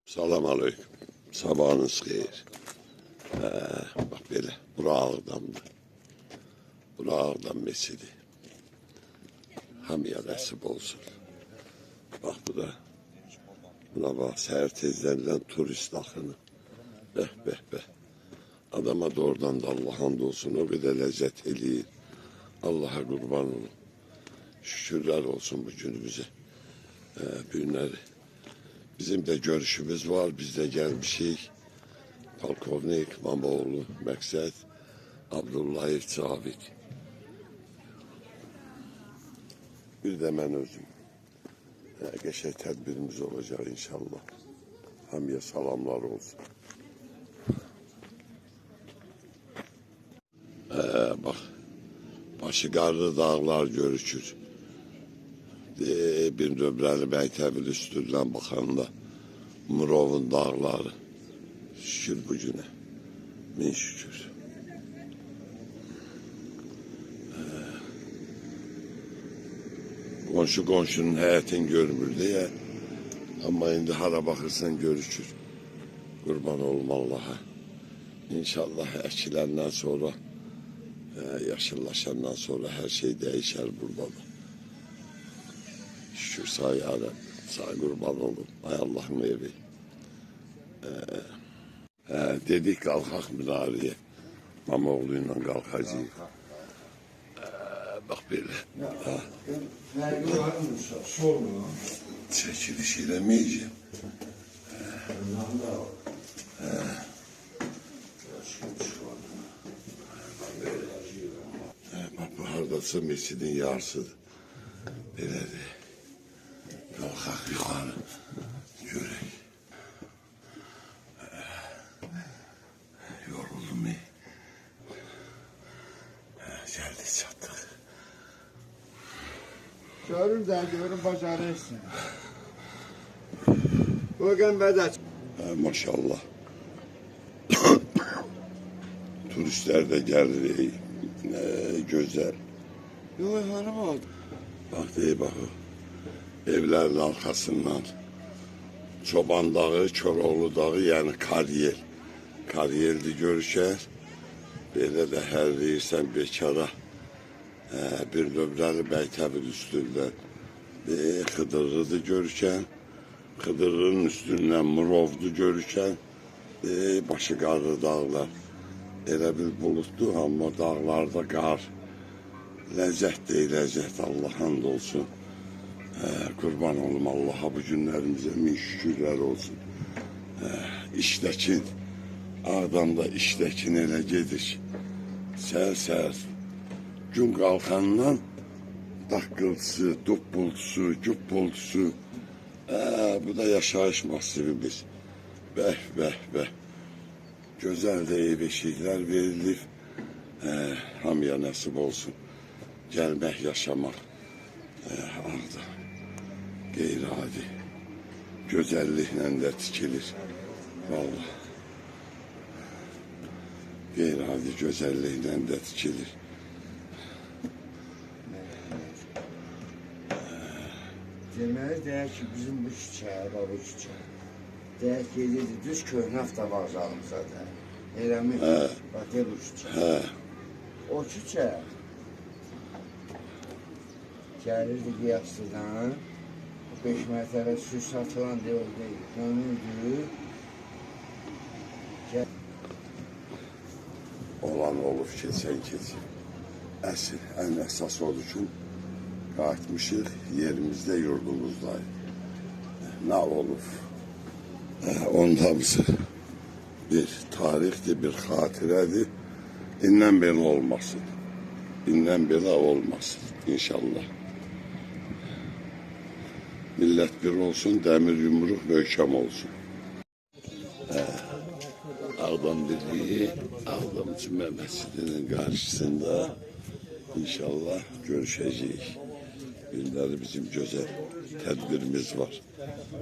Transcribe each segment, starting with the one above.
Salam aleyküm. Sabahınız xeyir. Bak belə, bura Ağdamdır. Bura Ağdam mescidi. Hamıya nəsib olsun. Bak bu da, buna bak, səhər tezlerinden turist axını. Bəh, bəh, bəh. Adama doğrudan da Allah hamd olsun, o qədər ləzzət eləyir. Allah'a qurban olun. Şükürler olsun bu günümüze. Günləri. Bizim de görüşümüz var, biz de gelmişik. Polkovnik Mamoğlu, Məqsəd, Abdullayev Cavik. Bir de mən özüm. Geçen tedbirimiz olacak inşallah. Hamıya salamlar olsun. Bak, başı qarlı dağlar görükür. Bir nömrəli məktəbin üstündən baxanda Murovun dağları. Şükür bu günə. Min şükür. Qonşu qonşunun həyətini görmür deyə. Amma indi hara baxırsan görükür. Qurban olum Allah'a. İnşallah əkiləndən sonra, yaşıllaşandan sonra hər şey dəyişər burada da. Şükür sağ yarəm, sağ qurban olun. Ay Allah'ın evi. Dedik qalxaq minarəyə. Mamoğlu ilə qalxacağıq. Bak belə. Vergi var mı? Sorma. Çəkiliş eləməyəcəm. Bak bu hardasa mescidin yarısıdır. Belədir. Kalkak yukarı. Görək. Yoruldum ya. Geldik çattık. Görür de görür bacarırsın. Bugün bedel. Maşallah. Turistler de gelir. Güzel. Yok hanım oldu. Bak diye bak. Evlerin arkasından Çoban Dağı, Koroğlu Dağı, yani Karyel. Karyel'de görüşər. Belə də hər deyirsən bekara bir nömrəli məktəbin üstündən Xıdırlı'da görüşən. Xıdırlı'nın üstündən Murov'du görüşən. Başı qarlı dağlar. Elə bir bulutlu, amma dağlarda qar. Ləzzət deyil, ləzzət. Allah hamd olsun. Kurban olum Allah'a bu günlerimize min şükürler olsun. İşləkin, Ağdamda işləkin elə gedir. Səhər-səhər gün qalxandan daqqıltısı, duppultusu, güppultusu. Bu da yaşayış masivimiz. Bəh, bəh, bəh. Gözəl də ev eşiklər verilir. Hamıya nəsib olsun. Gəlmək, yaşamaq. Ağdam. Qeyri-adi, gözəlliklə də tikilir. Vallahi. Qeyri-adi gözəlliklə də tikilir. Deməli deyək ki, bizim bu küçəyə, bu küçəyə. Deyək ki, düz köhnə avtovağzalımıza da. Eləmi? Bax, bu küçə. O küçə gəlirdi Qiyaslıdan. 5 mərtəbə süs satılan deyildi, dönüldü. Olan olub, keçən keçir. Əsl, ən əsas odur ki, qayıtmışıq, yerimizdə, yurdumuzdayıq. Nə olub? Onun hamısı bir tarixdir, bir xatirədir. İndən belə olmasın. İndən belə olmasın, inşallah. Millət bir olsun, dəmir yumruq möhkəm olsun. Ağdam Birliği, Ağdam Cümə Məscidinin qarşısında inşallah görüşəcəyik. Günləri bizim gözəl tədbirimiz var.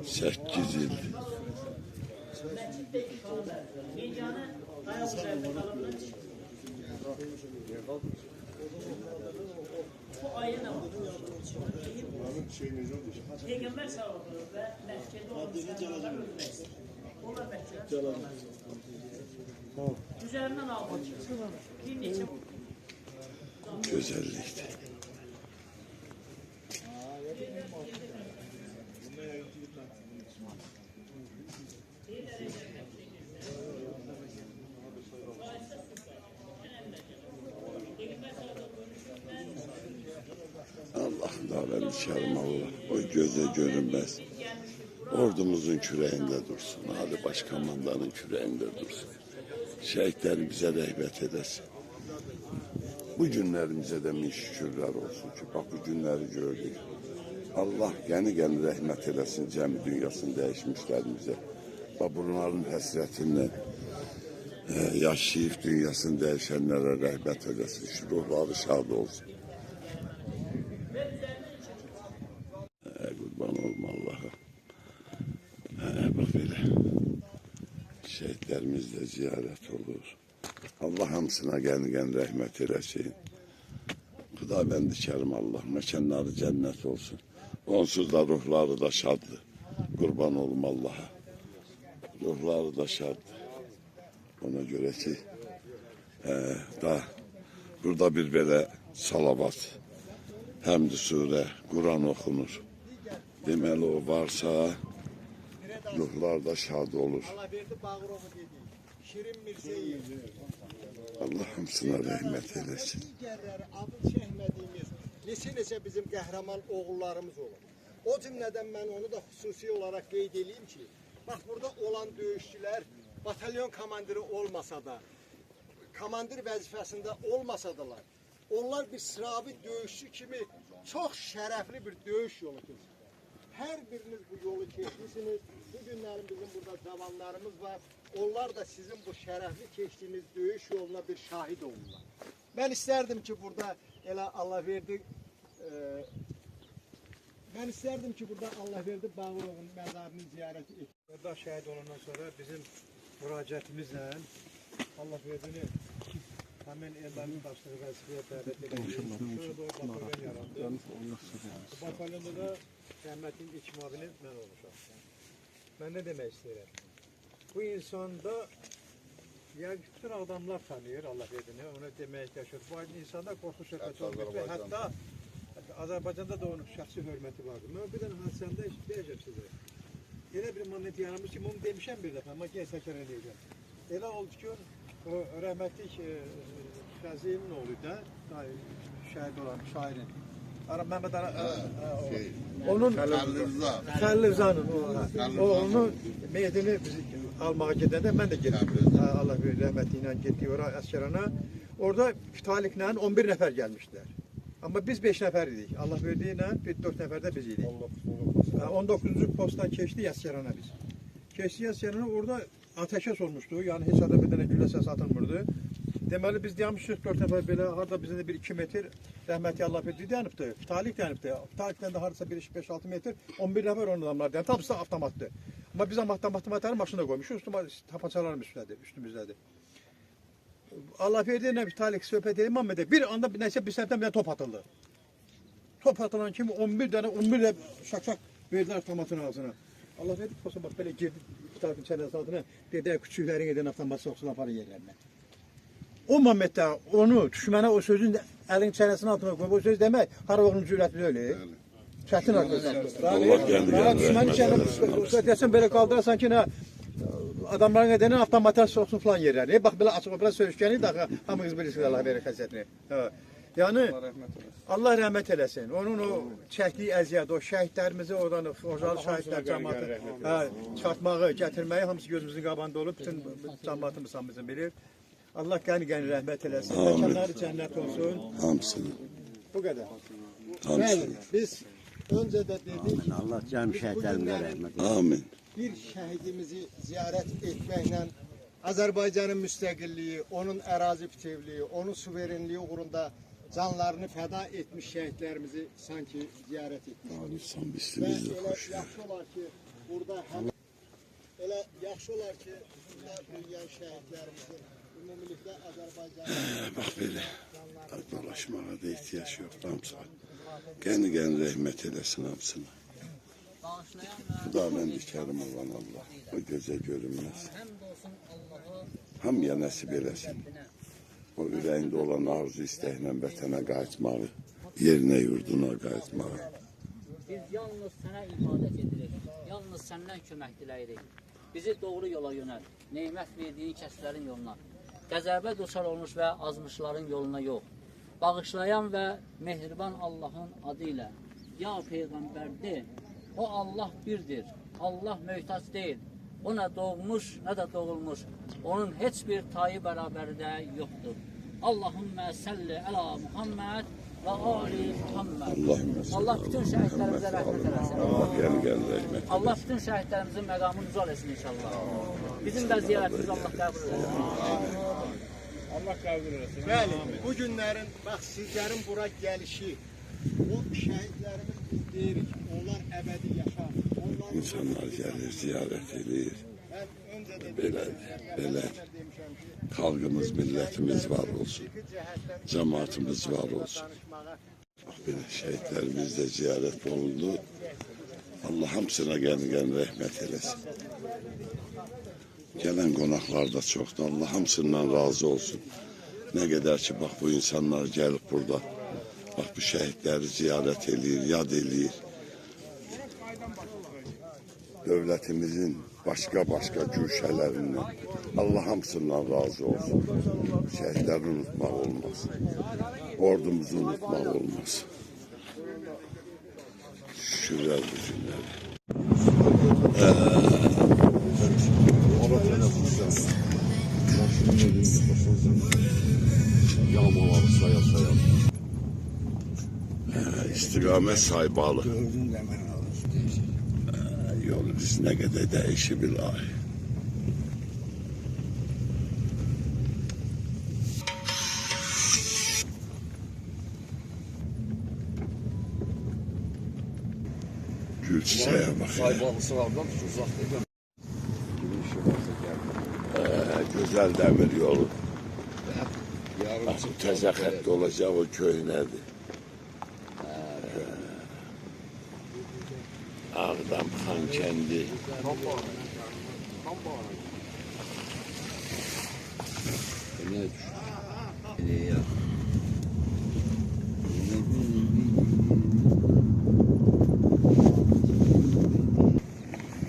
8 il. Bu ayına Peygamber sallallahu aleyhi ve sellem mescide olmuş. Üzerinden aldım. Bir neçə Güzellikti. Allah'ım ben içerim Allah. O göze görünmez. Ordumuzun küreğinde dursun. Ali Başkomandanın küreğinde dursun. Şehitlerimize rahmet edesin. Bu günlerimize de min şükürler olsun ki bak bu günleri gördük. Allah yeni rahmet edesin cemi dünyasını değişmişlerimize. Bak bunların həsrətinlə yaşayıp dünyasını değişenlere rahmet edesin. Şu ruhları şad olsun. Kurban olma Allah'a. Bak böyle. Şehitlerimizle ziyaret olur. Allah hamısına gən rahmet eylesin. Xuda ben dikerim Allah. Mekanları cennet olsun. Onsuz da ruhları da şadlı. Kurban olum Allah'a. Ruhları da şadlı. Ona göre ki da burada bir böyle salavat, həmd sure, Kur'an okunur. Demeli o varsa ruhlar da şad olur. Allah hamısına rahmet eylesin. Adı çəkmədiyimiz neçə bizim qəhrəman oğullarımız olur. O cümlədən mən onu da xüsusi olaraq qeyd edeyim ki, bax burada olan döyüşçülər batalyon komandiri olmasa da, komandir vəzifəsində olmasadalar, onlar bir sıravi döyüşçü kimi çox şərəfli bir döyüş yolu keçir. Hər biriniz bu yolu keçmişsiniz. Bu günlərin bizim burada cavanlarımız var. Onlar da sizin bu şərəfli keçdiyiniz döyüş yoluna bir şahid olurlar. Ben isterdim ki burada Allah verdi. Ben isterdim ki burada Allah verdi Bağırov'un mezarını ziyaret et. Burada şehit olandan sonra bizim müracaatimizle Allah verdiğini hemen ellerini başlığı vazifeye davet edelim. Şöyle bir batalyon yarandı. Bu batalyonda da rahmetin ilk mavini ben olmuşam. Ben ne demek isterim? Bu insanda yani bütün adamlar tanıyor Allah verdiğini, onu demeye ihtiyaç yok. Bu insanda korku şöhreti olmuş ve hatta Azerbaycan'da da onun şahsi hürmeti vardı. Ben bir tane hadisende diyeceğim size. Öyle bir mannet yanılmış ki bunu demişim bir defa ama gene tekrar edeceğim. Öyle oldu ki o rahmetli Şazi'nin oğlu da şahit olan şairin. Mehmet onun Xəlil Rıza'nın oğlunu meyidini almağa gidəndə ben de gittim. Allah bir rahmetiyle gitti oraya Əskerana. Orada Talik'le 11 nefer gelmişler. Ama biz 5 nefer idik. Allah verdiğiyle 4 nefer de biz idik. 19. postdan geçti Əskerana biz. Geçti Əskerana orada ateşes olmuştu. Yani hiç adam bir tane gülle ses atılmırdı. Deməli biz dayanmışıq 4 nəfər belə harda bizdə de bir 2 metr rəhməti Allah verdi dayanıbdı. Talik dayanıbdı. Talikdən də hardasa 5-6 metr 11 nəfər onun adamlar dayanıb. Hamısı avtomatdı. Amma biz avtomatları maşına qoymuşuq. Tapançalarımız üstümüzdədir. Allah verdi ilə bir Talik söhbət edir Məhəmmədə. Bir anda bir nəsə bir səbdən bir top atıldı. Top atılan kimi 11 dənə 11 də şak verdilər avtomatın ağzına. Allah verdi posa bax belə girdi Talikin çənəsi altına. Dedi küçüklərin edən avtomat soxsun aparın yerlərinə. O Məhəmməd də onu düşmənə o sözün əlin çənəsinin altına qoyub o söz demək har oğlunun cürətli öyle. Çətin arkadaşlar. Allah gəldi Düşməni çənəsini desən belə qaldırasan ki, nə adamların edəni avtomata soxsun falan yerlərini. Bax belə açıq belə sözüşkəni də hamınız bilirsiniz Allah verir xəzətini. Yəni Allah rəhmət eləsin. Onun o çəkdiyi əziyyət, o şəhidlərimizi oradan Xocalı şəhidlər cəmaatı çıxartmağı, gətirməyi hamısı gözümüzün qabağında olub. Bütün cəmaatımız hamımızın bilir. Allah qəni rəhmət eləsin. Məkanları cənnət olsun. Hamısını. Bu qədər. Hamısını. Biz öncə də dedik. Allah cəm şəhidlərimizə rəhmət eylesin. Amin. Bir şəhidimizi ziyarət etməklə Azərbaycanın müstəqilliyi, onun ərazi bütövlüyü, onun suverenliyi uğrunda canlarını fəda etmiş şəhidlərimizi sanki ziyarət etmiş. Alifsan Və bismillah. elə yaxşı olar ki, burada elə yaxşı olar ki, burada büyüyen şəhidlərimizin ümumilikdə Azərbaycanın Bak böyle. Dolaşmağa da ihtiyaç yok. Hamısına. Gəni rəhmət eləsin hamısına. Bu da ben dikerim olan Allah. O göze görünmez. olsun Allah'a. Hamıya nəsib eləsin. O ürəyində olan arzu istəklə vətənə qayıtmağı, yerinə yurduna qayıtmağı. Biz yalnız sənə ibadət edirik. Yalnız səndən kömək diləyirik. Bizi doğru yola yönəl. Neymət verdiyin kəslərin yoluna. Qəzəbə duçar olmuş və azmışların yoluna yox. Bağışlayan və mehriban Allahın adı ilə. Ya Peyğəmbər de, o Allah birdir. Allah möhtac deyil. O nə doğmuş, nə də doğulmuş. Onun heç bir tayı bərabəri də yoxdur. Allahümmə salli əla Muhammed və ali Muhammed. Allah bütün şəhidlərimizə rəhmət eləsin. Allah gələn rəhmət. Allah bütün şəhidlərimizin məqamını uzal etsin inşallah. Bizim də ziyarətimizi Allah qəbul etsin. Bəli, bu günlərin, bax sizlərin bura gəlişi, o şəhidlərimiz biz deyirik, onlar əbədi yaşar. İnsanlar gəlir, ziyarət edir. Mən öncə də Belə xalqımız, millətimiz var olsun. Cəmaatımız var olsun. Bax, belə şəhidlərimiz də ziyarət olundu. Allah hamısına gələn rəhmət eləsin. Gələn qonaqlar da çoxdur. Allah hamısından razı olsun. Nə qədər ki, bax, bu insanlar gəlib burada. Bax, bu şəhidləri ziyarət edir, yad edir. Dövlətimizin başqa güşələrindən Allah hamısından razı olsun. Şəhidləri unutmaq olmaz. Ordumuzu unutmaq olmaz. Şükürlər bu günləri. Yağmaları saya. İstiqamət Saybalı. Gördüm de ben alıştım. Yolumuz nə qədər dəyişi bilahi. Gül çiçəyə bax. Saybalısı vardan uzaq dedim. Gözəl dəmir yolu. Yarım Bax, təzə xətt olacaq, o köhnədir. Ağdam, Xankəndi. Ne düşün? Ya.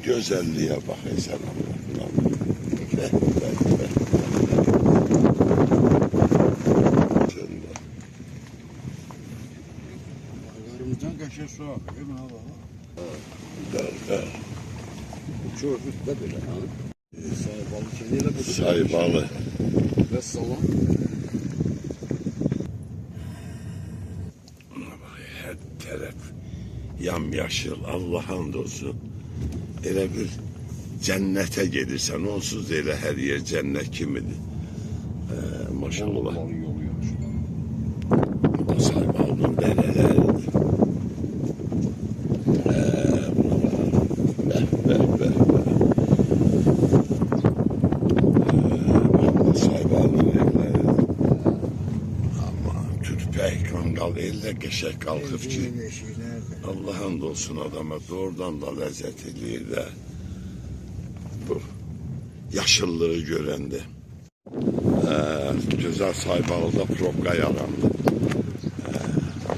Gözəlliyə bax, sən Allah. Bəh. Aylarımızdan kaşe su akıyor mu abi? Bəh. Bu çöğürtde böyle ha. Saybalı kendiyle bu. Saybalı. Ve salam. Hər tərəf yamyaşıl, Allah hamd olsun. Elə bir cənnətə gedirsən, onsuz da elə hər yer cənnət kimidir. Maşallah. Balık yolu yapmış. Bu da Saybalının dərələridir. Bəh. Saybalının evləridir. Amma türpək, kanqal elə qəşək qalxıb ki, Allah hamd olsun adama doğrudan da ləzzət eləyir də bu yaşıllığı görəndə. Gözəl Saybalıda probka yarandı.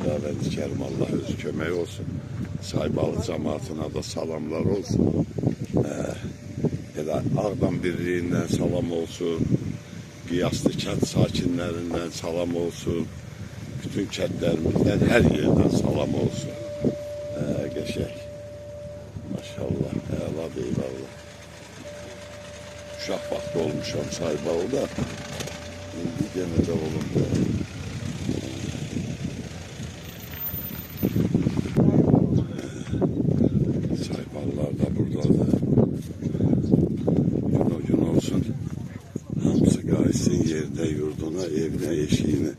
Davəd Kərim Allah özü kömək olsun. Saybalı cəmaatına da salamlar olsun. Elə Ağdam birliyindən salam olsun. Qiyaslı kənd sakinlərindən salam olsun. Bütün kəndlərimizdən hər yerdən salam olsun. Qəşək. Maşallah, əla deyil Allah. Uşaq vaxtı olmuşam Saybalıda. İndi yenə də olum da. Saybalılar da buradadır. Gün olsun. Hamısı qayıtsın yerinə, yurduna, evinə, eşiyinə.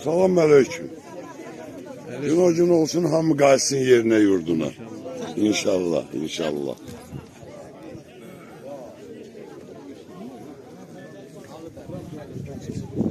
Salam aleyküm. Gün olsun, hamı qayıtsın yerinə, yurduna. İnşallah. Sağ olun.